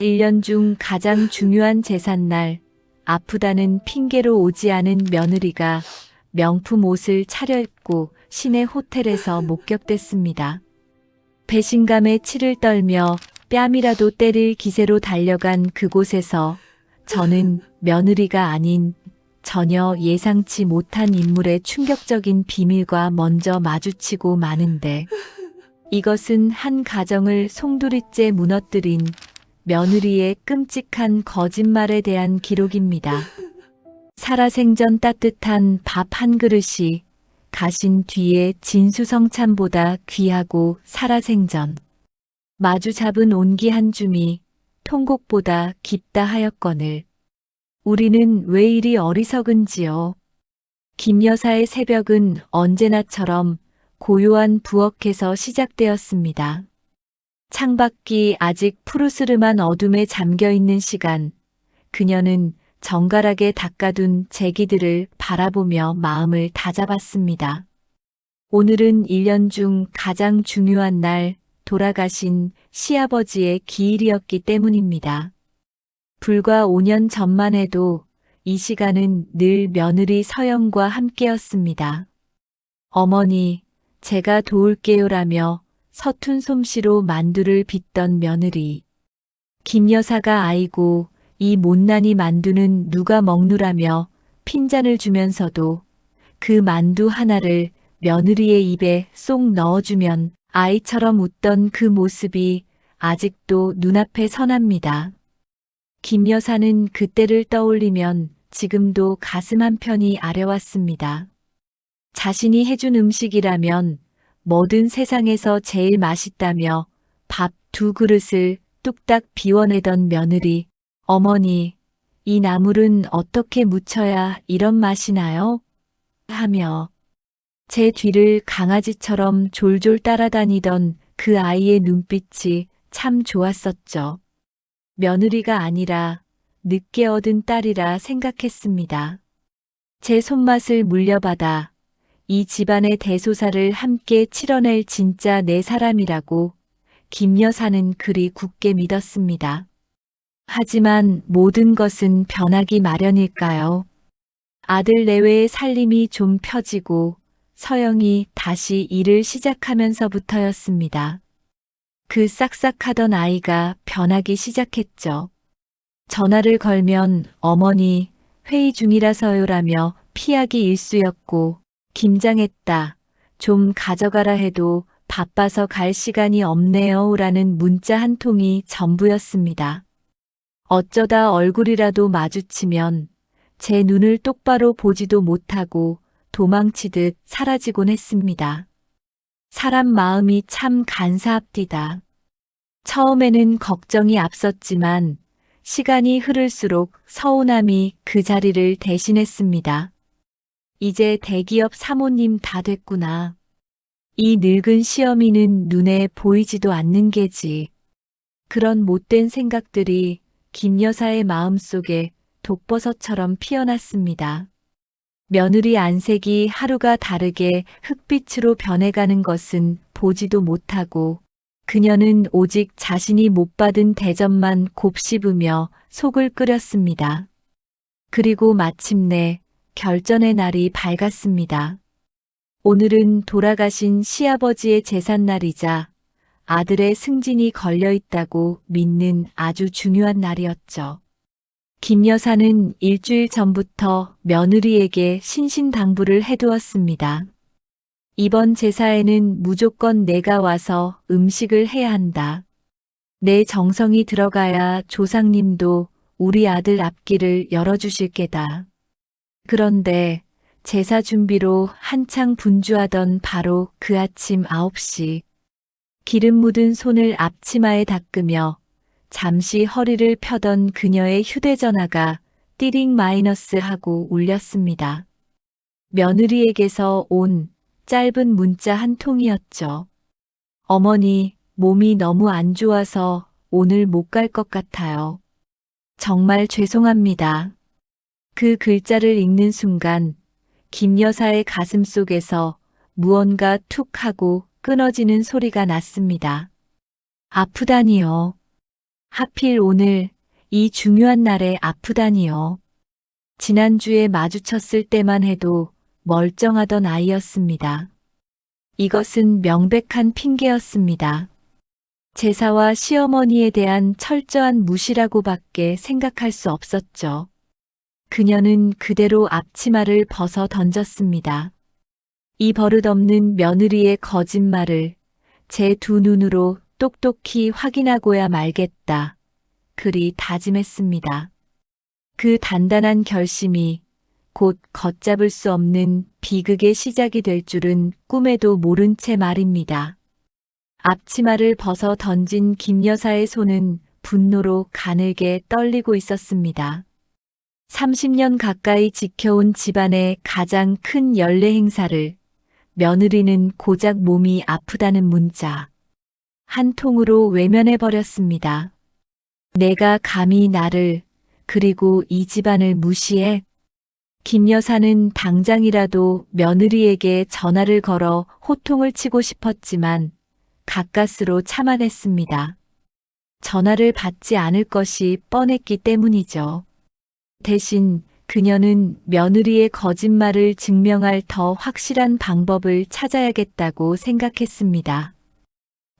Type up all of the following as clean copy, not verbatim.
1년 중 가장 중요한 제삿날, 아프다는 핑계로 오지 않은 며느리가 명품 옷을 차려입고 시내 호텔에서 목격됐습니다. 배신감에 치를 떨며 뺨이라도 때릴 기세로 달려간 그곳에서 저는 며느리가 아닌 전혀 예상치 못한 인물의 충격적인 비밀과 먼저 마주치고 마는데, 이것은 한 가정을 송두리째 무너뜨린 며느리의 끔찍한 거짓말에 대한 기록입니다. 살아생전 따뜻한 밥 한 그릇이 가신 뒤에 진수성찬보다 귀하고 살아생전 마주 잡은 온기 한 줌이 통곡보다 깊다 하였거늘 우리는 왜 이리 어리석은지요. 김 여사의 새벽은 언제나처럼 고요한 부엌에서 시작되었습니다. 창밖이 아직 푸르스름한 어둠에 잠겨있는 시간, 그녀는 정갈하게 닦아둔 제기들을 바라보며 마음을 다잡았습니다. 오늘은 1년 중 가장 중요한 날, 돌아가신 시아버지의 기일이었기 때문입니다. 불과 5년 전만 해도 이 시간은 늘 며느리 서영과 함께였습니다. 어머니, 제가 도울게요라며 서툰 솜씨로 만두를 빚던 며느리. 김 여사가 아이고 이 못난이 만두는 누가 먹누라며 핀잔을 주면서도 그 만두 하나를 며느리의 입에 쏙 넣어주면 아이처럼 웃던 그 모습이 아직도 눈앞에 선합니다. 김 여사는 그때를 떠올리면 지금도 가슴 한편이 아려왔습니다. 자신이 해준 음식이라면 뭐든 세상에서 제일 맛있다며 밥 2그릇을 뚝딱 비워내던 며느리. 어머니, 이 나물은 어떻게 무쳐야 이런 맛이 나요? 하며 제 뒤를 강아지처럼 졸졸 따라다니던 그 아이의 눈빛이 참 좋았었죠. 며느리가 아니라 늦게 얻은 딸이라 생각했습니다. 제 손맛을 물려받아 이 집안의 대소사를 함께 치러낼 진짜 내 사람이라고 김 여사는 그리 굳게 믿었습니다. 하지만 모든 것은 변하기 마련일까요? 아들 내외의 살림이 좀 펴지고 서영이 다시 일을 시작하면서부터였습니다. 그 싹싹하던 아이가 변하기 시작했죠. 전화를 걸면 어머니 회의 중이라서요라며 피하기 일쑤였고, 김장했다, 좀 가져가라 해도 바빠서 갈 시간이 없네요라는 문자 한 통이 전부였습니다. 어쩌다 얼굴이라도 마주치면 제 눈을 똑바로 보지도 못하고 도망치듯 사라지곤 했습니다. 사람 마음이 참 간사합디다. 처음에는 걱정이 앞섰지만 시간이 흐를수록 서운함이 그 자리를 대신했습니다. 이제 대기업 사모님 다 됐구나. 이 늙은 시어미는 눈에 보이지도 않는 게지. 그런 못된 생각들이 김 여사의 마음속에 독버섯처럼 피어났습니다. 며느리 안색이 하루가 다르게 흑빛으로 변해가는 것은 보지도 못하고, 그녀는 오직 자신이 못 받은 대접만 곱씹으며 속을 끓였습니다. 그리고 마침내 결전의 날이 밝았습니다. 오늘은 돌아가신 시아버지의 제삿날이자 아들의 승진이 걸려있다고 믿는 아주 중요한 날이었죠. 김 여사는 일주일 전부터 며느리에게 신신당부를 해두었습니다. 이번 제사에는 무조건 내가 와서 음식을 해야 한다. 내 정성이 들어가야 조상님도 우리 아들 앞길을 열어주실 게다. 그런데 제사 준비로 한창 분주하던 바로 그 아침 9시, 기름 묻은 손을 앞치마에 닦으며 잠시 허리를 펴던 그녀의 휴대전화가 띠링 마이너스 하고 울렸습니다. 며느리에게서 온 짧은 문자 한 통이었죠. 어머니, 몸이 너무 안 좋아서 오늘 못 갈 것 같아요. 정말 죄송합니다. 그 글자를 읽는 순간 김 여사의 가슴 속에서 무언가 툭 하고 끊어지는 소리가 났습니다. 아프다니요. 하필 오늘 이 중요한 날에 아프다니요. 지난주에 마주쳤을 때만 해도 멀쩡하던 아이였습니다. 이것은 명백한 핑계였습니다. 제사와 시어머니에 대한 철저한 무시라고밖에 생각할 수 없었죠. 그녀는 그대로 앞치마를 벗어 던졌습니다. 이 버릇없는 며느리의 거짓말을 제 두 눈으로 똑똑히 확인하고야 말겠다. 그리 다짐했습니다. 그 단단한 결심이 곧 걷잡을 수 없는 비극의 시작이 될 줄은 꿈에도 모른 채 말입니다. 앞치마를 벗어 던진 김 여사의 손은 분노로 가늘게 떨리고 있었습니다. 30년 가까이 지켜온 집안의 가장 큰 연례 행사를 며느리는 고작 몸이 아프다는 문자 한 통으로 외면해버렸습니다. 내가 감히 나를 그리고 이 집안을 무시해? 김 여사는 당장이라도 며느리에게 전화를 걸어 호통을 치고 싶었지만 가까스로 참아냈습니다. 전화를 받지 않을 것이 뻔했기 때문이죠. 대신 그녀는 며느리의 거짓말을 증명할 더 확실한 방법을 찾아야겠다고 생각했습니다.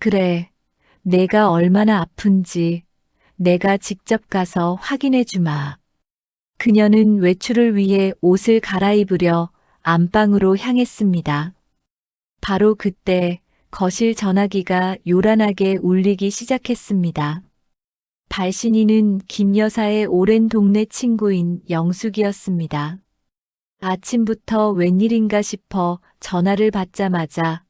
그래, 내가 얼마나 아픈지 내가 직접 가서 확인해 주마. 그녀는 외출을 위해 옷을 갈아입으려 안방으로 향했습니다. 바로 그때 거실 전화기가 요란하게 울리기 시작했습니다. 발신인은 김 여사의 오랜 동네 친구인 영숙이었습니다. 아침부터 웬일인가 싶어 전화를 받자마자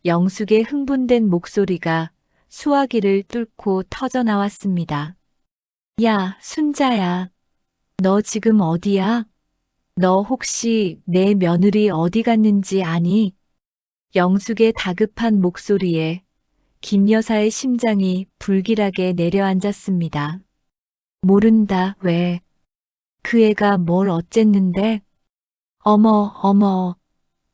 영숙의 흥분된 목소리가 수화기를 뚫고 터져 나왔습니다. 야, 순자야. 너 지금 어디야? 너 혹시 내 며느리 어디 갔는지 아니? 영숙의 다급한 목소리에 김 여사의 심장이 불길하게 내려앉았습니다. 모른다, 왜? 그 애가 뭘 어쨌는데? 어머.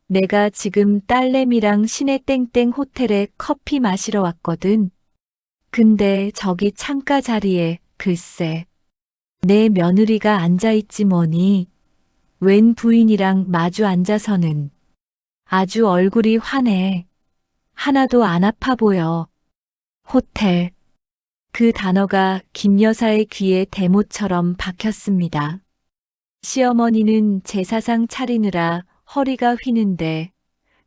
내가 지금 딸내미랑 시내 땡땡 호텔에 커피 마시러 왔거든. 근데 저기 창가 자리에 글쎄 내 며느리가 앉아있지 뭐니. 웬 부인이랑 마주 앉아서는 아주 얼굴이 환해. 하나도 안 아파 보여. 호텔. 그 단어가 김 여사의 귀에 대못처럼 박혔습니다. 시어머니는 제사상 차리느라 허리가 휘는데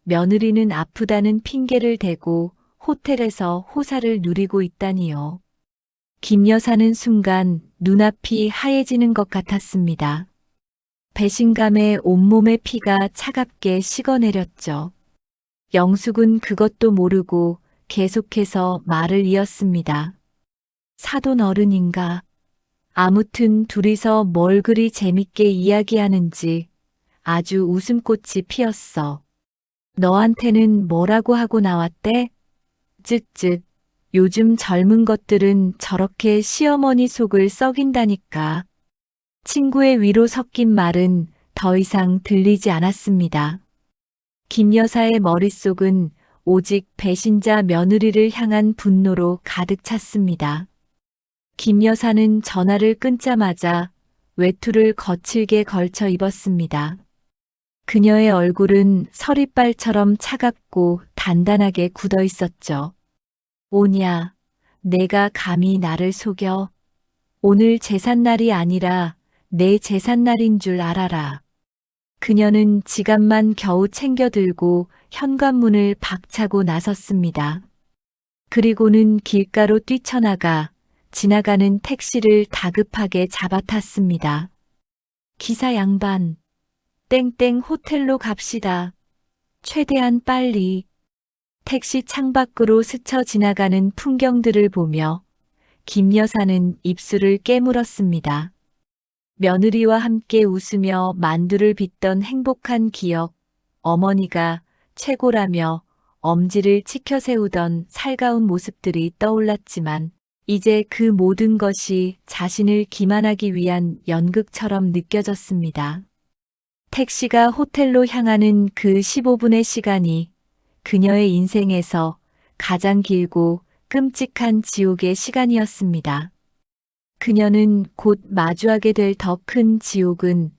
며느리는 아프다는 핑계를 대고 호텔에서 호사를 누리고 있다니요. 김 여사는 순간 눈앞이 하얘지는 것 같았습니다. 배신감에 온몸의 피가 차갑게 식어내렸죠. 영숙은 그것도 모르고 계속해서 말을 이었습니다. 사돈 어른인가? 아무튼 둘이서 뭘 그리 재밌게 이야기하는지 아주 웃음꽃이 피었어. 너한테는 뭐라고 하고 나왔대? 쯧쯧. 요즘 젊은 것들은 저렇게 시어머니 속을 썩인다니까. 친구의 위로 섞인 말은 더 이상 들리지 않았습니다. 김 여사의 머릿속은 오직 배신자 며느리를 향한 분노로 가득 찼습니다. 김 여사는 전화를 끊자마자 외투를 거칠게 걸쳐 입었습니다. 그녀의 얼굴은 서리빨처럼 차갑고 단단하게 굳어 있었죠. 오냐, 내가 감히 나를 속여? 오늘 제삿날이 아니라 내 제삿날인 줄 알아라. 그녀는 지갑만 겨우 챙겨들고 현관문을 박차고 나섰습니다. 그리고는 길가로 뛰쳐나가 지나가는 택시를 다급하게 잡아탔습니다. 기사 양반, 땡땡 호텔로 갑시다. 최대한 빨리. 택시 창밖으로 스쳐 지나가는 풍경들을 보며 김 여사는 입술을 깨물었습니다. 며느리와 함께 웃으며 만두를 빚던 행복한 기억, 어머니가 최고라며 엄지를 치켜 세우던 살가운 모습들이 떠올랐지만 이제 그 모든 것이 자신을 기만하기 위한 연극처럼 느껴졌습니다. 택시가 호텔로 향하는 그 15분의 시간이 그녀의 인생에서 가장 길고 끔찍한 지옥의 시간이었습니다. 그녀는 곧 마주하게 될 더 큰 지옥은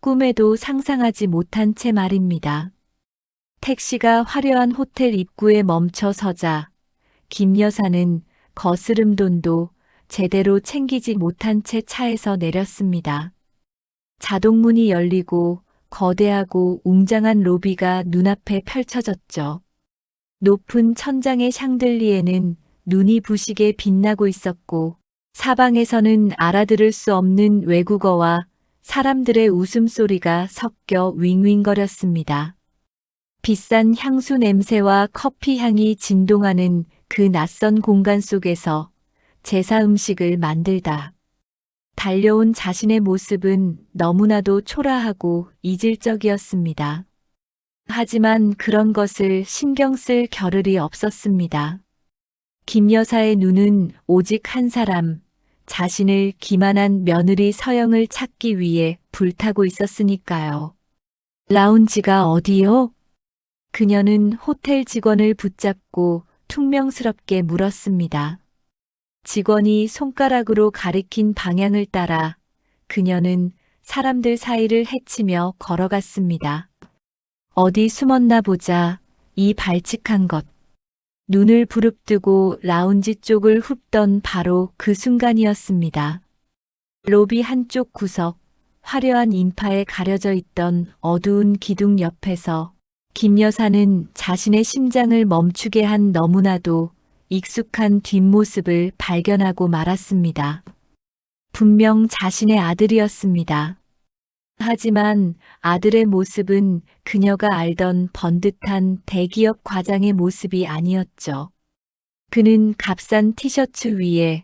꿈에도 상상하지 못한 채 말입니다. 택시가 화려한 호텔 입구에 멈춰 서자 김 여사는 거스름돈도 제대로 챙기지 못한 채 차에서 내렸습니다. 자동문이 열리고 거대하고 웅장한 로비가 눈앞에 펼쳐졌죠. 높은 천장의 샹들리에는 눈이 부시게 빛나고 있었고 사방에서는 알아들을 수 없는 외국어와 사람들의 웃음소리가 섞여 윙윙거렸습니다. 비싼 향수 냄새와 커피 향이 진동하는 그 낯선 공간 속에서 제사 음식을 만들다. 달려온 자신의 모습은 너무나도 초라하고 이질적이었습니다. 하지만 그런 것을 신경 쓸 겨를이 없었습니다. 김 여사의 눈은 오직 한 사람, 자신을 기만한 며느리 서영을 찾기 위해 불타고 있었으니까요. 라운지가 어디요? 그녀는 호텔 직원을 붙잡고 퉁명스럽게 물었습니다. 직원이 손가락으로 가리킨 방향을 따라 그녀는 사람들 사이를 헤치며 걸어갔습니다. 어디 숨었나 보자. 이 발칙한 것. 눈을 부릅뜨고 라운지 쪽을 훑던 바로 그 순간이었습니다. 로비 한쪽 구석, 화려한 인파에 가려져 있던 어두운 기둥 옆에서 김 여사는 자신의 심장을 멈추게 한 너무나도 익숙한 뒷모습을 발견하고 말았습니다. 분명 자신의 아들이었습니다. 하지만 아들의 모습은 그녀가 알던 번듯한 대기업 과장의 모습이 아니었죠. 그는 값싼 티셔츠 위에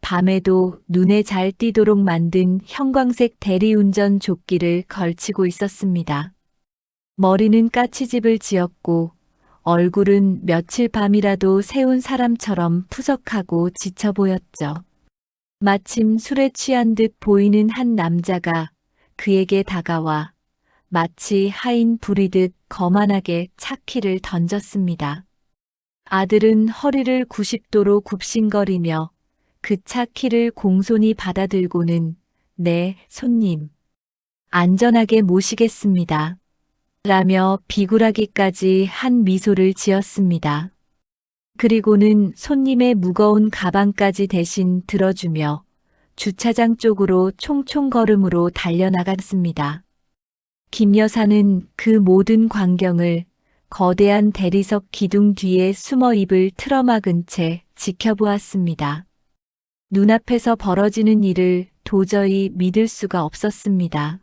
밤에도 눈에 잘 띄도록 만든 형광색 대리운전 조끼를 걸치고 있었습니다. 머리는 까치집을 지었고 얼굴은 며칠 밤이라도 세운 사람처럼 푸석하고 지쳐 보였죠. 마침 술에 취한 듯 보이는 한 남자가 그에게 다가와 마치 하인 부리듯 거만하게 차키를 던졌습니다. 아들은 허리를 90도로 굽신거리며 그 차키를 공손히 받아들고는 네, 손님. 안전하게 모시겠습니다. 라며 비굴하기까지 한 미소를 지었습니다. 그리고는 손님의 무거운 가방까지 대신 들어주며 주차장 쪽으로 총총 걸음으로 달려나갔습니다. 김 여사는 그 모든 광경을 거대한 대리석 기둥 뒤에 숨어 입을 틀어막은 채 지켜보았습니다. 눈앞에서 벌어지는 일을 도저히 믿을 수가 없었습니다.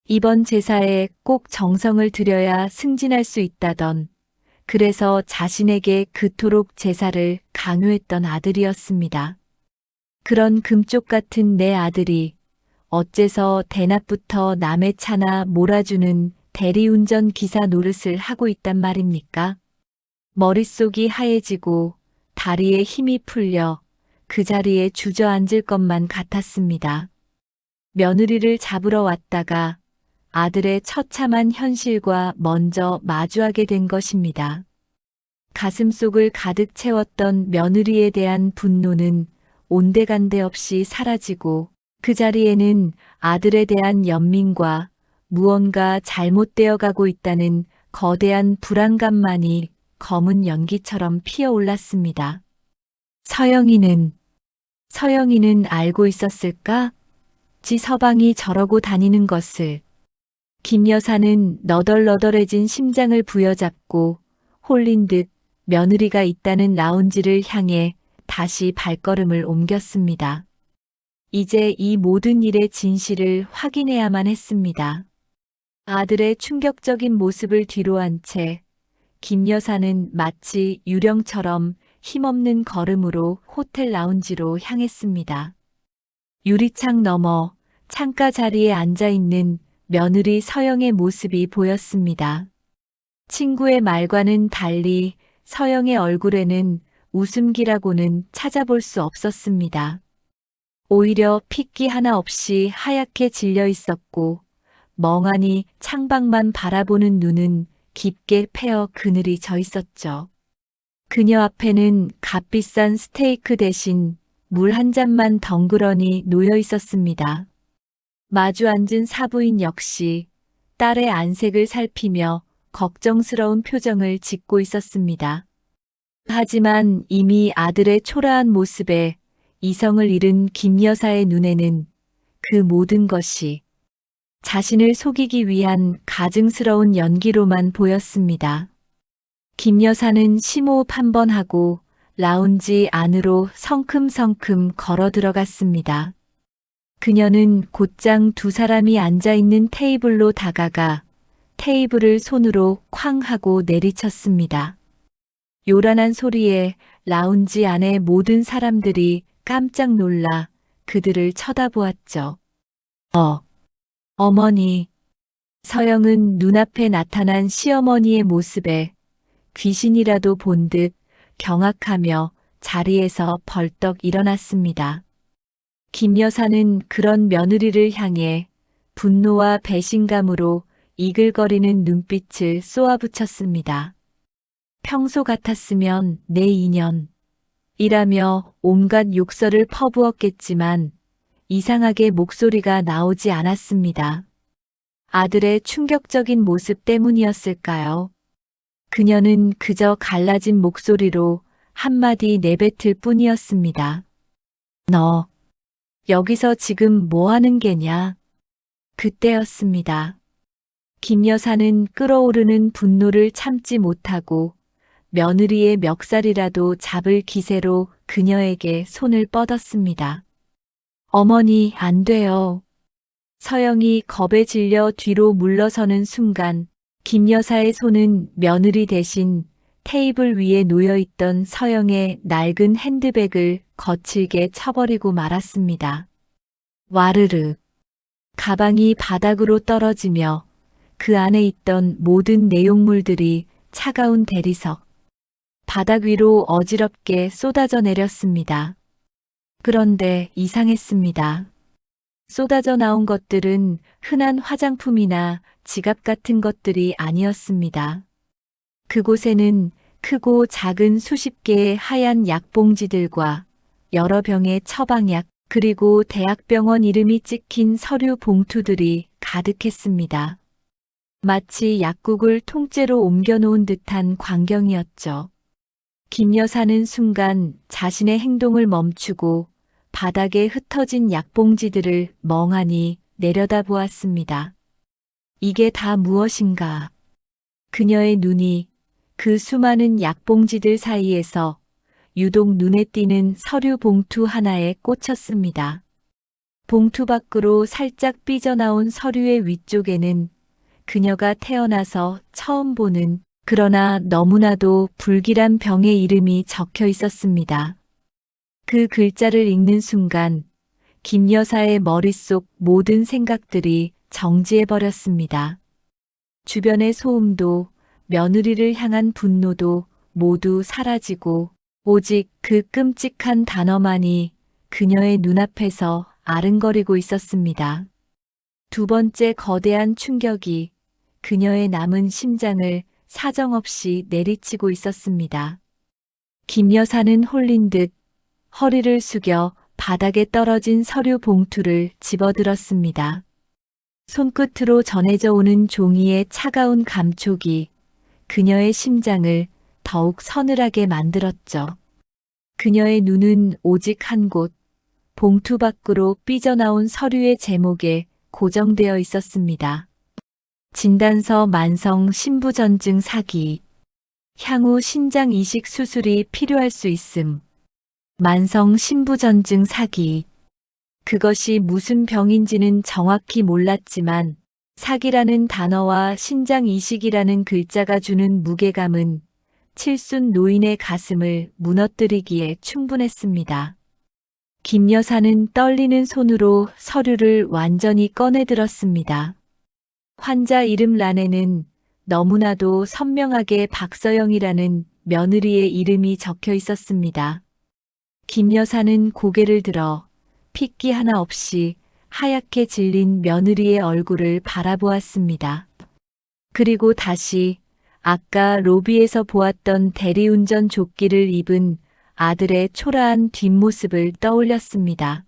이번 제사에 꼭 정성을 들여야 승진할 수 있다던, 그래서 자신에게 그토록 제사를 강요했던 아들이었습니다. 그런 금쪽 같은 내 아들이 어째서 대낮부터 남의 차나 몰아주는 대리운전 기사 노릇을 하고 있단 말입니까? 머릿속이 하얘지고 다리에 힘이 풀려 그 자리에 주저앉을 것만 같았습니다. 며느리를 잡으러 왔다가 아들의 처참한 현실과 먼저 마주하게 된 것입니다. 가슴속을 가득 채웠던 며느리에 대한 분노는 온데간데 없이 사라지고 그 자리에는 아들에 대한 연민과 무언가 잘못되어 가고 있다는 거대한 불안감만이 검은 연기처럼 피어올랐습니다. 서영이는 알고 있었을까? 지 서방이 저러고 다니는 것을. 김 여사는 너덜너덜해진 심장을 부여잡고 홀린 듯 며느리가 있다는 라운지를 향해 다시 발걸음을 옮겼습니다. 이제 이 모든 일의 진실을 확인해야만 했습니다. 아들의 충격적인 모습을 뒤로한 채 김 여사는 마치 유령처럼 힘없는 걸음으로 호텔 라운지로 향했습니다. 유리창 너머 창가 자리에 앉아있는 며느리 서영의 모습이 보였습니다. 친구의 말과는 달리 서영의 얼굴에는 웃음기라고는 찾아볼 수 없었습니다. 오히려 핏기 하나 없이 하얗게 질려 있었고 멍하니 창밖만 바라보는 눈은 깊게 패어 그늘이 져 있었죠. 그녀 앞에는 값비싼 스테이크 대신 물 한 잔만 덩그러니 놓여 있었습니다. 마주 앉은 사부인 역시 딸의 안색을 살피며 걱정스러운 표정을 짓고 있었습니다. 하지만 이미 아들의 초라한 모습에 이성을 잃은 김 여사의 눈에는 그 모든 것이 자신을 속이기 위한 가증스러운 연기로만 보였습니다. 김 여사는 심호흡 한 번 하고 라운지 안으로 성큼성큼 걸어 들어갔습니다. 그녀는 곧장 두 사람이 앉아있는 테이블로 다가가 테이블을 손으로 쾅 하고 내리쳤습니다. 요란한 소리에 라운지 안의 모든 사람들이 깜짝 놀라 그들을 쳐다보았죠. 어머니. 서영은 눈앞에 나타난 시어머니의 모습에 귀신이라도 본 듯 경악하며 자리에서 벌떡 일어났습니다. 김 여사는 그런 며느리를 향해 분노와 배신감으로 이글거리는 눈빛을 쏘아붙였습니다. 평소 같았으면 내 인연이라며 온갖 욕설을 퍼부었겠지만 이상하게 목소리가 나오지 않았습니다. 아들의 충격적인 모습 때문이었을까요? 그녀는 그저 갈라진 목소리로 한마디 내뱉을 뿐이었습니다. 너, 여기서 지금 뭐 하는 게냐? 그때였습니다. 김 여사는 끓어오르는 분노를 참지 못하고 며느리의 멱살이라도 잡을 기세로 그녀에게 손을 뻗었습니다. 어머니, 안 돼요. 서영이 겁에 질려 뒤로 물러서는 순간 김 여사의 손은 며느리 대신 테이블 위에 놓여있던 서영의 낡은 핸드백을 거칠게 쳐버리고 말았습니다. 와르르. 가방이 바닥으로 떨어지며 그 안에 있던 모든 내용물들이 차가운 대리석, 바닥 위로 어지럽게 쏟아져 내렸습니다. 그런데 이상했습니다. 쏟아져 나온 것들은 흔한 화장품이나 지갑 같은 것들이 아니었습니다. 그곳에는 크고 작은 수십 개의 하얀 약봉지들과 여러 병의 처방약, 그리고 대학병원 이름이 찍힌 서류 봉투들이 가득했습니다. 마치 약국을 통째로 옮겨놓은 듯한 광경이었죠. 김 여사는 순간 자신의 행동을 멈추고 바닥에 흩어진 약봉지들을 멍하니 내려다보았습니다. 이게 다 무엇인가? 그녀의 눈이 그 수많은 약봉지들 사이에서 유독 눈에 띄는 서류 봉투 하나에 꽂혔습니다. 봉투 밖으로 살짝 삐져나온 서류의 위쪽에는 그녀가 태어나서 처음 보는 그러나 너무나도 불길한 병의 이름이 적혀 있었습니다. 그 글자를 읽는 순간 김 여사의 머릿속 모든 생각들이 정지해버렸습니다. 주변의 소음도 며느리를 향한 분노도 모두 사라지고 오직 그 끔찍한 단어만이 그녀의 눈앞에서 아른거리고 있었습니다. 두 번째 거대한 충격이 그녀의 남은 심장을 사정없이 내리치고 있었습니다. 김 여사는 홀린 듯 허리를 숙여 바닥에 떨어진 서류 봉투를 집어들었습니다. 손끝으로 전해져 오는 종이의 차가운 감촉이 그녀의 심장을 더욱 서늘하게 만들었죠. 그녀의 눈은 오직 한 곳, 봉투 밖으로 삐져나온 서류의 제목에 고정되어 있었습니다. 진단서 만성 신부전증 사기. 향후 신장 이식 수술이 필요할 수 있음. 만성 신부전증 사기. 그것이 무슨 병인지는 정확히 몰랐지만 사기라는 단어와 신장 이식이라는 글자가 주는 무게감은 칠순 노인의 가슴을 무너뜨리기에 충분했습니다. 김 여사는 떨리는 손으로 서류를 완전히 꺼내들었습니다. 환자 이름란에는 너무나도 선명하게 박서영이라는 며느리의 이름이 적혀 있었습니다. 김 여사는 고개를 들어 핏기 하나 없이 하얗게 질린 며느리의 얼굴을 바라보았습니다. 그리고 다시 아까 로비에서 보았던 대리운전 조끼를 입은 아들의 초라한 뒷모습을 떠올렸습니다.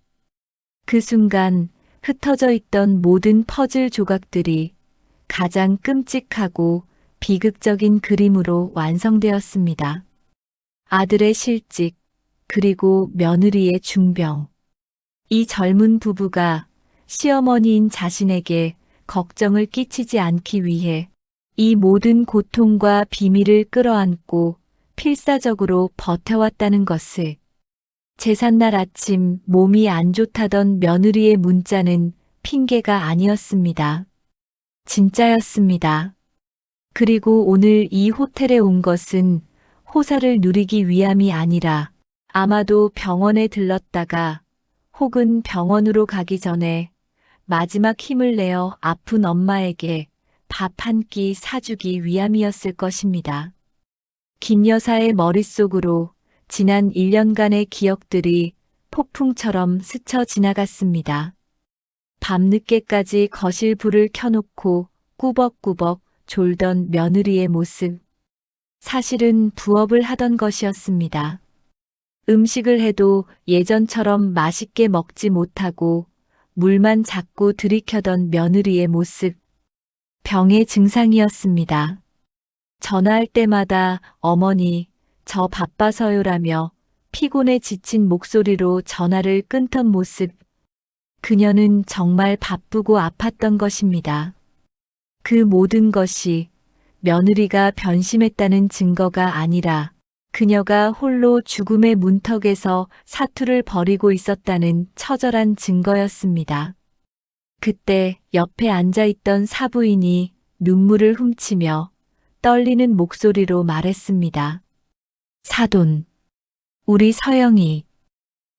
그 순간 흩어져 있던 모든 퍼즐 조각들이 가장 끔찍하고 비극적인 그림으로 완성되었습니다. 아들의 실직, 그리고 며느리의 중병. 이 젊은 부부가 시어머니인 자신에게 걱정을 끼치지 않기 위해 이 모든 고통과 비밀을 끌어안고 필사적으로 버텨왔다는 것을. 제삿날 아침 몸이 안 좋다던 며느리의 문자는 핑계가 아니었습니다. 진짜였습니다. 그리고 오늘 이 호텔에 온 것은 호사를 누리기 위함이 아니라 아마도 병원에 들렀다가 혹은 병원으로 가기 전에 마지막 힘을 내어 아픈 엄마에게 밥 한 끼 사주기 위함이었을 것입니다. 김 여사의 머릿속으로 지난 1년간의 기억들이 폭풍처럼 스쳐 지나갔습니다. 밤늦게까지 거실 불을 켜놓고 꾸벅꾸벅 졸던 며느리의 모습. 사실은 부업을 하던 것이었습니다. 음식을 해도 예전처럼 맛있게 먹지 못하고 물만 자꾸 들이켜던 며느리의 모습. 병의 증상이었습니다. 전화할 때마다 어머니, 저 바빠서요라며 피곤에 지친 목소리로 전화를 끊던 모습. 그녀는 정말 바쁘고 아팠던 것입니다. 그 모든 것이 며느리가 변심했다는 증거가 아니라 그녀가 홀로 죽음의 문턱에서 사투를 벌이고 있었다는 처절한 증거였습니다. 그때 옆에 앉아있던 사부인이 눈물을 훔치며 떨리는 목소리로 말했습니다. 사돈, 우리 서영이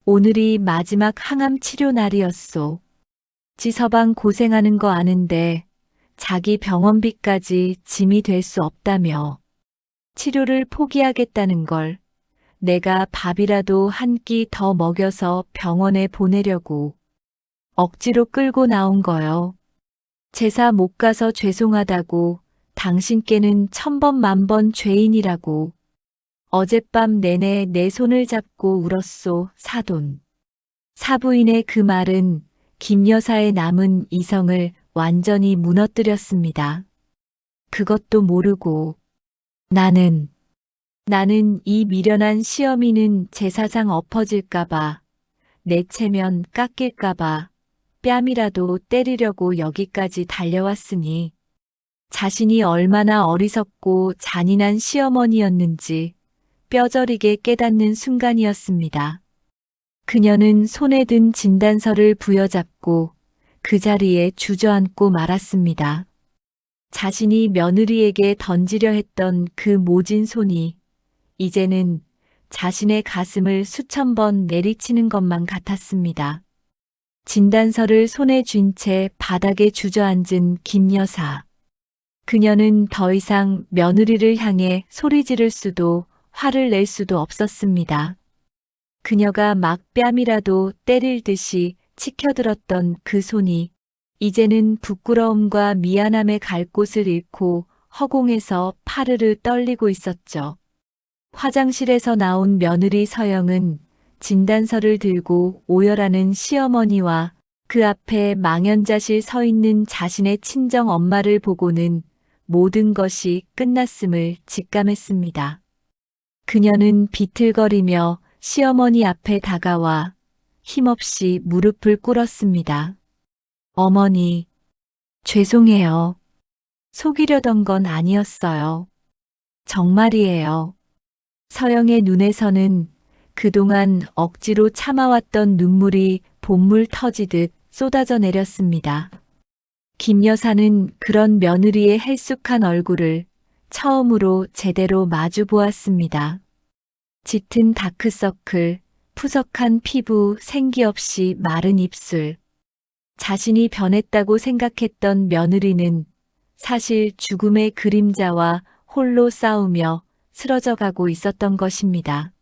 오늘이 마지막 항암 치료 날이었소. 지서방 고생하는 거 아는데 자기 병원비까지 짐이 될 수 없다며 치료를 포기하겠다는 걸 내가 밥이라도 한 끼 더 먹여서 병원에 보내려고 억지로 끌고 나온 거요. 제사 못 가서 죄송하다고 당신께는 천번 만번 죄인이라고 어젯밤 내내 내 손을 잡고 울었소, 사돈. 사부인의 그 말은 김 여사의 남은 이성을 완전히 무너뜨렸습니다. 그것도 모르고 나는 이 미련한 시어미는 제사상 엎어질까봐, 내 체면 깎일까봐 뺨이라도 때리려고 여기까지 달려왔으니 자신이 얼마나 어리석고 잔인한 시어머니였는지 뼈저리게 깨닫는 순간이었습니다. 그녀는 손에 든 진단서를 부여잡고 그 자리에 주저앉고 말았습니다. 자신이 며느리에게 던지려 했던 그 모진 손이 이제는 자신의 가슴을 수천 번 내리치는 것만 같았습니다. 진단서를 손에 쥔 채 바닥에 주저앉은 김 여사. 그녀는 더 이상 며느리를 향해 소리 지를 수도 화를 낼 수도 없었습니다. 그녀가 막 뺨이라도 때릴 듯이 치켜들었던 그 손이 이제는 부끄러움과 미안함에 갈 곳을 잃고 허공에서 파르르 떨리고 있었죠. 화장실에서 나온 며느리 서영은 진단서를 들고 오열하는 시어머니와 그 앞에 망연자실 서 있는 자신의 친정 엄마를 보고는 모든 것이 끝났음을 직감했습니다. 그녀는 비틀거리며 시어머니 앞에 다가와 힘없이 무릎을 꿇었습니다. 어머니, 죄송해요. 속이려던 건 아니었어요. 정말이에요. 서영의 눈에서는 그동안 억지로 참아왔던 눈물이 봇물 터지듯 쏟아져 내렸습니다. 김 여사는 그런 며느리의 헬쑥한 얼굴을 처음으로 제대로 마주 보았습니다. 짙은 다크서클, 푸석한 피부, 생기 없이 마른 입술. 자신이 변했다고 생각했던 며느리는 사실 죽음의 그림자와 홀로 싸우며 쓰러져 가고 있었던 것입니다.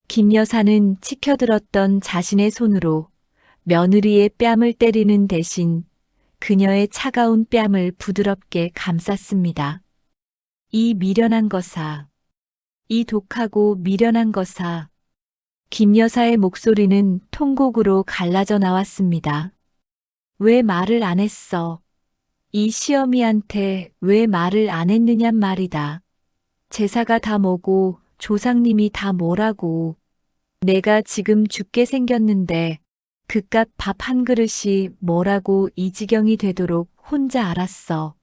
김 여사는 치켜들었던 자신의 손으로 며느리의 뺨을 때리는 대신 그녀의 차가운 뺨을 부드럽게 감쌌습니다. 이 미련한 거사, 이 독하고 미련한 거사, 김 여사의 목소리는 통곡으로 갈라져 나왔습니다. 왜 말을 안 했어? 이 시어미한테 왜 말을 안 했느냔 말이다. 제사가 다 뭐고 조상님이 다 뭐라고. 내가 지금 죽게 생겼는데 그깟 밥 한 그릇이 뭐라고 이 지경이 되도록 혼자 알았어.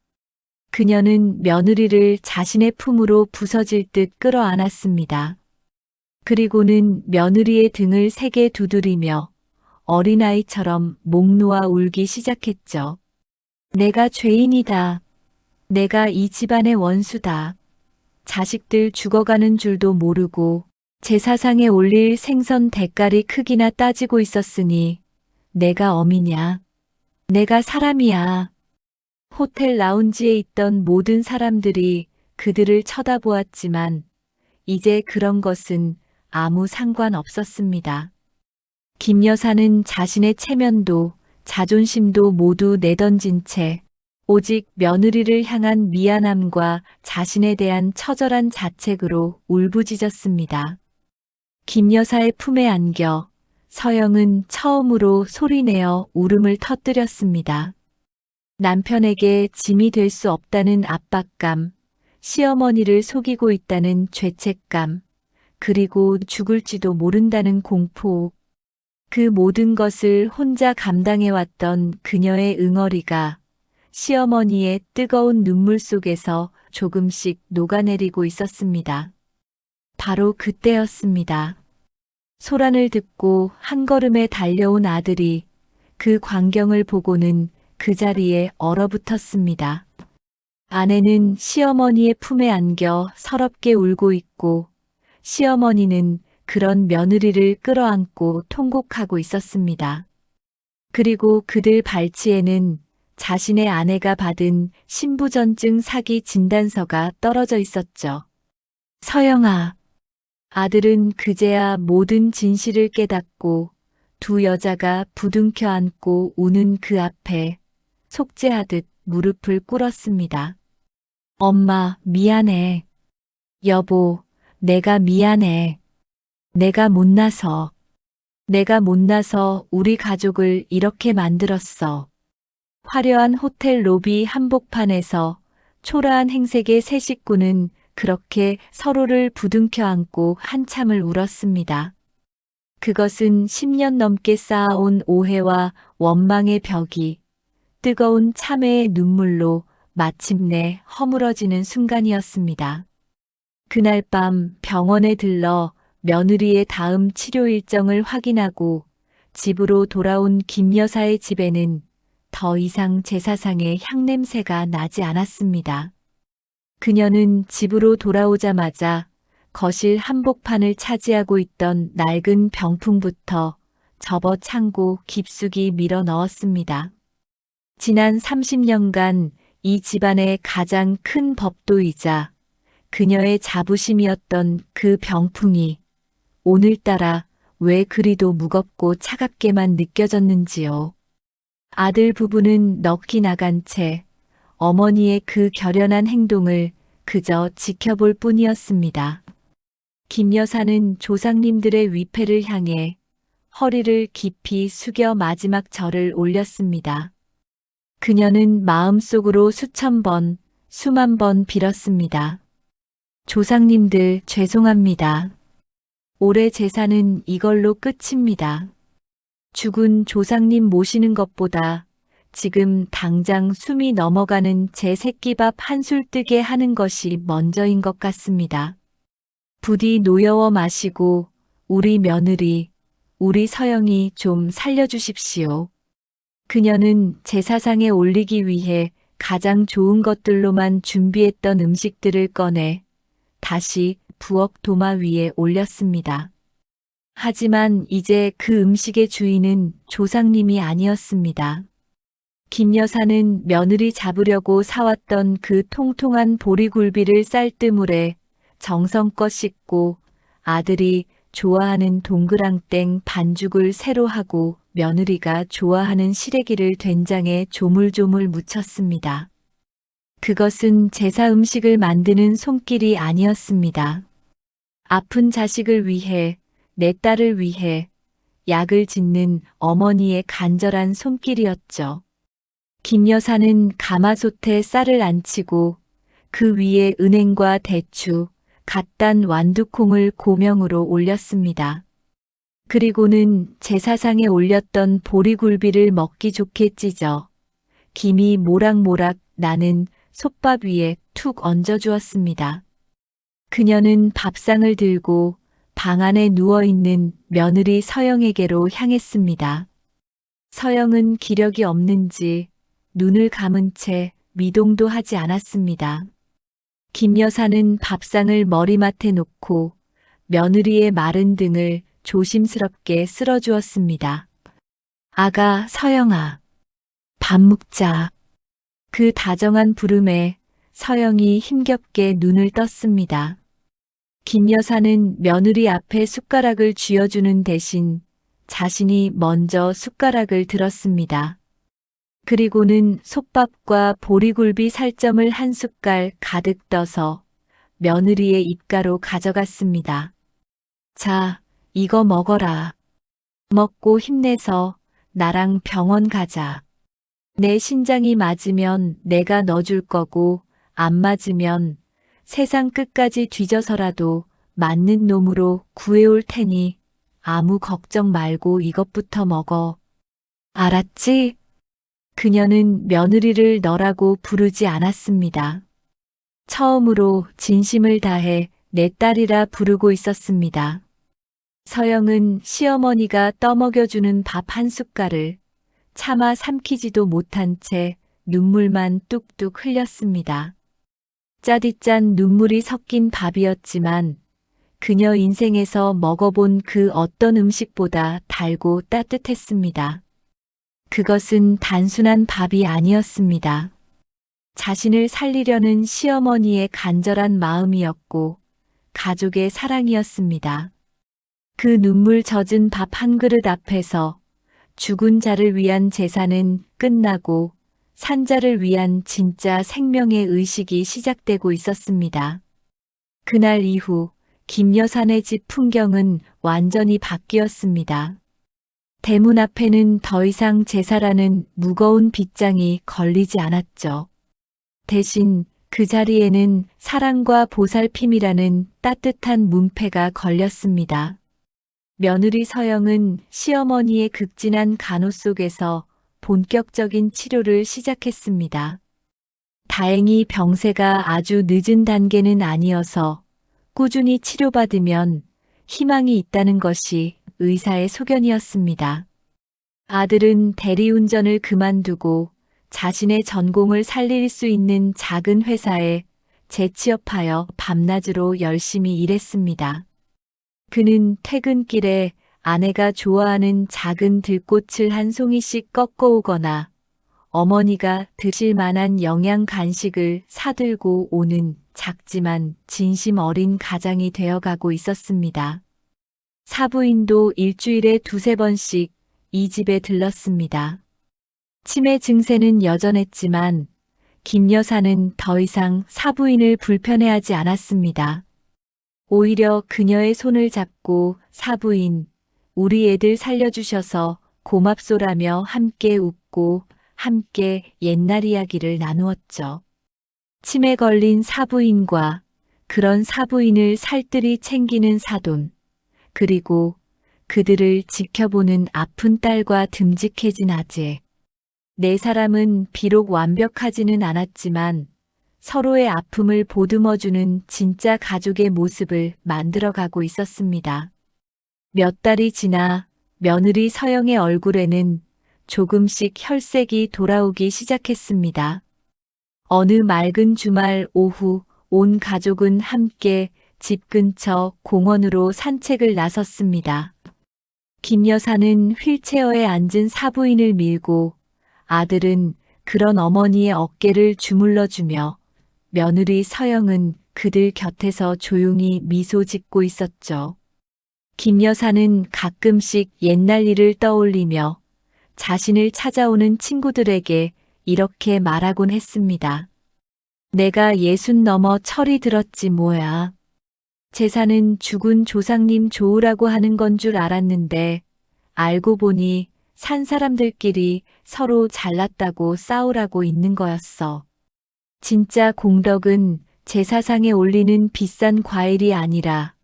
그녀는 며느리를 자신의 품으로 부서질 듯 끌어안았습니다. 그리고는 며느리의 등을 세게 두드리며 어린아이처럼 목 놓아 울기 시작했죠. 내가 죄인이다. 내가 이 집안의 원수다. 자식들 죽어가는 줄도 모르고 제사상에 올릴 생선 대가리 크기나 따지고 있었으니 내가 어미냐? 내가 사람이야. 호텔 라운지에 있던 모든 사람들이 그들을 쳐다보았지만 이제 그런 것은 아무 상관없었습니다. 김 여사는 자신의 체면도 자존심도 모두 내던진 채 오직 며느리를 향한 미안함과 자신에 대한 처절한 자책으로 울부짖었습니다. 김 여사의 품에 안겨 서영은 처음으로 소리내어 울음을 터뜨렸습니다. 남편에게 짐이 될 수 없다는 압박감, 시어머니를 속이고 있다는 죄책감, 그리고 죽을지도 모른다는 공포, 그 모든 것을 혼자 감당해왔던 그녀의 응어리가 시어머니의 뜨거운 눈물 속에서 조금씩 녹아내리고 있었습니다. 바로 그때였습니다. 소란을 듣고 한 걸음에 달려온 아들이 그 광경을 보고는 그 자리에 얼어붙었습니다. 아내는 시어머니의 품에 안겨 서럽게 울고 있고 시어머니는 그런 며느리를 끌어안고 통곡하고 있었습니다. 그리고 그들 발치에는 자신의 아내가 받은 신부전증 사기 진단서가 떨어져 있었죠. 서영아. 아들은 그제야 모든 진실을 깨닫고 두 여자가 부둥켜 안고 우는 그 앞에 속죄하듯 무릎을 꿇었습니다. 엄마, 미안해. 여보, 내가 미안해. 내가 못나서 우리 가족을 이렇게 만들었어. 화려한 호텔 로비 한복판에서 초라한 행색의 세 식구는 그렇게 서로를 부둥켜 안고 한참을 울었습니다. 그것은 10년 넘게 쌓아온 오해와 원망의 벽이 뜨거운 참회의 눈물로 마침내 허물어지는 순간이었습니다. 그날 밤 병원에 들러 며느리의 다음 치료 일정을 확인하고 집으로 돌아온 김 여사의 집에는 더 이상 제사상의 향냄새가 나지 않았습니다. 그녀는 집으로 돌아오자마자 거실 한복판을 차지하고 있던 낡은 병풍부터 접어 창고 깊숙이 밀어 넣었습니다. 지난 30년간 이 집안의 가장 큰 법도이자 그녀의 자부심이었던 그 병풍이 오늘따라 왜 그리도 무겁고 차갑게만 느껴졌는지요. 아들 부부는 넋이 나간 채 어머니의 그 결연한 행동을 그저 지켜볼 뿐이었습니다. 김 여사는 조상님들의 위패를 향해 허리를 깊이 숙여 마지막 절을 올렸습니다. 그녀는 마음속으로 수천 번, 수만 번 빌었습니다. 조상님들 죄송합니다. 올해 제사는 이걸로 끝입니다. 죽은 조상님 모시는 것보다 지금 당장 숨이 넘어가는 제 새끼밥 한술 뜨게 하는 것이 먼저인 것 같습니다. 부디 노여워 마시고 우리 며느리, 우리 서영이 좀 살려주십시오. 그녀는 제사상에 올리기 위해 가장 좋은 것들로만 준비했던 음식들을 꺼내 다시 부엌 도마 위에 올렸습니다. 하지만 이제 그 음식의 주인은 조상님이 아니었습니다. 김 여사는 며느리 잡으려고 사왔던 그 통통한 보리굴비를 쌀뜨물에 정성껏 씻고 아들이 좋아하는 동그랑땡 반죽을 새로 하고 며느리가 좋아하는 시래기를 된장에 조물조물 묻혔습니다. 그것은 제사 음식을 만드는 손길이 아니었습니다. 아픈 자식을 위해 내 딸을 위해 약을 짓는 어머니의 간절한 손길이었죠. 김 여사는 가마솥에 쌀을 안치고 그 위에 은행과 대추, 갓 단 완두콩을 고명으로 올렸습니다. 그리고는 제사상에 올렸던 보리굴비를 먹기 좋게 찢어 김이 모락모락 나는 솥밥 위에 툭 얹어주었습니다. 그녀는 밥상을 들고 방 안에 누워있는 며느리 서영에게로 향했습니다. 서영은 기력이 없는지 눈을 감은 채 미동도 하지 않았습니다. 김 여사는 밥상을 머리맡에 놓고 며느리의 마른 등을 조심스럽게 쓸어주었습니다. 아가, 서영아, 밥 먹자. 그 다정한 부름에 서영이 힘겹게 눈을 떴습니다. 김 여사는 며느리 앞에 숟가락을 쥐어주는 대신 자신이 먼저 숟가락을 들었습니다. 그리고는 솥밥과 보리굴비 살점을 한 숟갈 가득 떠서 며느리의 입가로 가져갔습니다. 자, 이거 먹어라. 먹고 힘내서 나랑 병원 가자. 내 신장이 맞으면 내가 넣어줄 거고 안 맞으면 세상 끝까지 뒤져서라도 맞는 놈으로 구해올 테니 아무 걱정 말고 이것부터 먹어. 알았지? 그녀는 며느리를 너라고 부르지 않았습니다. 처음으로 진심을 다해 내 딸이라 부르고 있었습니다. 서영은 시어머니가 떠먹여주는 밥 한 숟갈을 차마 삼키지도 못한 채 눈물만 뚝뚝 흘렸습니다. 짜디짠 눈물이 섞인 밥이었지만 그녀 인생에서 먹어본 그 어떤 음식보다 달고 따뜻했습니다. 그것은 단순한 밥이 아니었습니다. 자신을 살리려는 시어머니의 간절한 마음이었고 가족의 사랑이었습니다. 그 눈물 젖은 밥 한 그릇 앞에서 죽은 자를 위한 제사는 끝나고 산자를 위한 진짜 생명의 의식이 시작되고 있었습니다. 그날 이후 김여사네 집 풍경은 완전히 바뀌었습니다. 대문 앞에는 더 이상 제사라는 무거운 빗장이 걸리지 않았죠. 대신 그 자리에는 사랑과 보살핌이라는 따뜻한 문패가 걸렸습니다. 며느리 서영은 시어머니의 극진한 간호 속에서 본격적인 치료를 시작했습니다. 다행히 병세가 아주 늦은 단계는 아니어서 꾸준히 치료받으면 희망이 있다는 것이 의사의 소견이었습니다. 아들은 대리운전을 그만두고 자신의 전공을 살릴 수 있는 작은 회사에 재취업하여 밤낮으로 열심히 일했습니다. 그는 퇴근길에 아내가 좋아하는 작은 들꽃을 한 송이씩 꺾어오거나 어머니가 드실 만한 영양 간식을 사들고 오는 작지만 진심 어린 가장이 되어가고 있었습니다. 사부인도 일주일에 두세 번씩 이 집에 들렀습니다. 치매 증세는 여전했지만 김 여사는 더 이상 사부인을 불편해하지 않았습니다. 오히려 그녀의 손을 잡고 사부인, 우리 애들 살려주셔서 고맙소라며 함께 웃고 함께 옛날 이야기를 나누었죠. 치매 걸린 사부인과 그런 사부인을 살뜰히 챙기는 사돈, 그리고 그들을 지켜보는 아픈 딸과 듬직해진 아재. 네 사람은 비록 완벽하지는 않았지만 서로의 아픔을 보듬어주는 진짜 가족의 모습을 만들어가고 있었습니다. 몇 달이 지나 며느리 서영의 얼굴에는 조금씩 혈색이 돌아오기 시작했습니다. 어느 맑은 주말 오후 온 가족은 함께 집 근처 공원으로 산책을 나섰습니다. 김 여사는 휠체어에 앉은 사부인을 밀고 아들은 그런 어머니의 어깨를 주물러주며 며느리 서영은 그들 곁에서 조용히 미소 짓고 있었죠. 김 여사는 가끔씩 옛날 일을 떠올리며 자신을 찾아오는 친구들에게 이렇게 말하곤 했습니다. 내가 60 넘어 철이 들었지 뭐야. 제사는 죽은 조상님 좋으라고 하는 건 줄 알았는데 알고 보니 산 사람들끼리 서로 잘났다고 싸우라고 있는 거였어. 진짜 공덕은 제사상에 올리는 비싼 과일이 아니라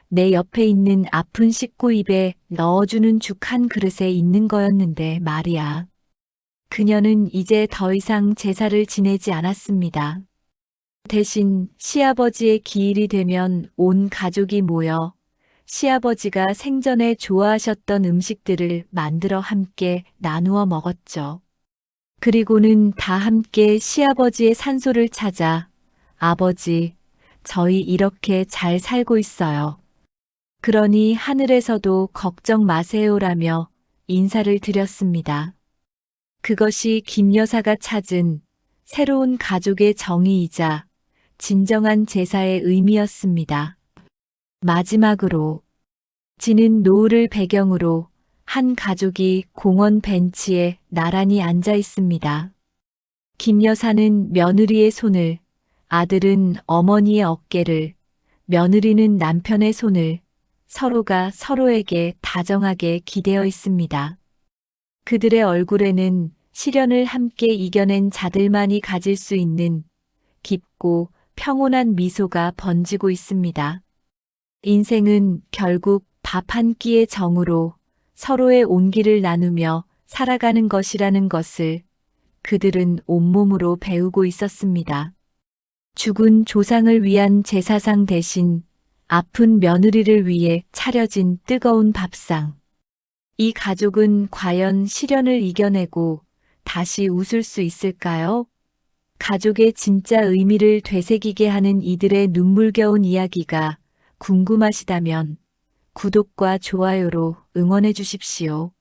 내 옆에 있는 아픈 식구 입에 넣어주는 죽 한 그릇에 있는 거였는데 말이야. 그녀는 이제 더 이상 제사를 지내지 않았습니다. 대신 시아버지의 기일이 되면 온 가족이 모여 시아버지가 생전에 좋아하셨던 음식들을 만들어 함께 나누어 먹었죠. 그리고는 다 함께 시아버지의 산소를 찾아 아버지, 저희 이렇게 잘 살고 있어요. 그러니 하늘에서도 걱정 마세요라며 인사를 드렸습니다. 그것이 김 여사가 찾은 새로운 가족의 정의이자 진정한 제사의 의미였습니다. 마지막으로 지는 노을을 배경으로 한 가족이 공원 벤치에 나란히 앉아 있습니다. 김 여사는 며느리의 손을, 아들은 어머니의 어깨를, 며느리는 남편의 손을 서로가 서로에게 다정하게 기대어 있습니다. 그들의 얼굴에는 시련을 함께 이겨낸 자들만이 가질 수 있는 깊고 평온한 미소가 번지고 있습니다. 인생은 결국 밥 한 끼의 정으로 서로의 온기를 나누며 살아가는 것이라는 것을 그들은 온몸으로 배우고 있었습니다. 죽은 조상을 위한 제사상 대신 아픈 며느리를 위해 차려진 뜨거운 밥상. 이 가족은 과연 시련을 이겨내고 다시 웃을 수 있을까요? 가족의 진짜 의미를 되새기게 하는 이들의 눈물겨운 이야기가 궁금하시다면 구독과 좋아요로 응원해 주십시오.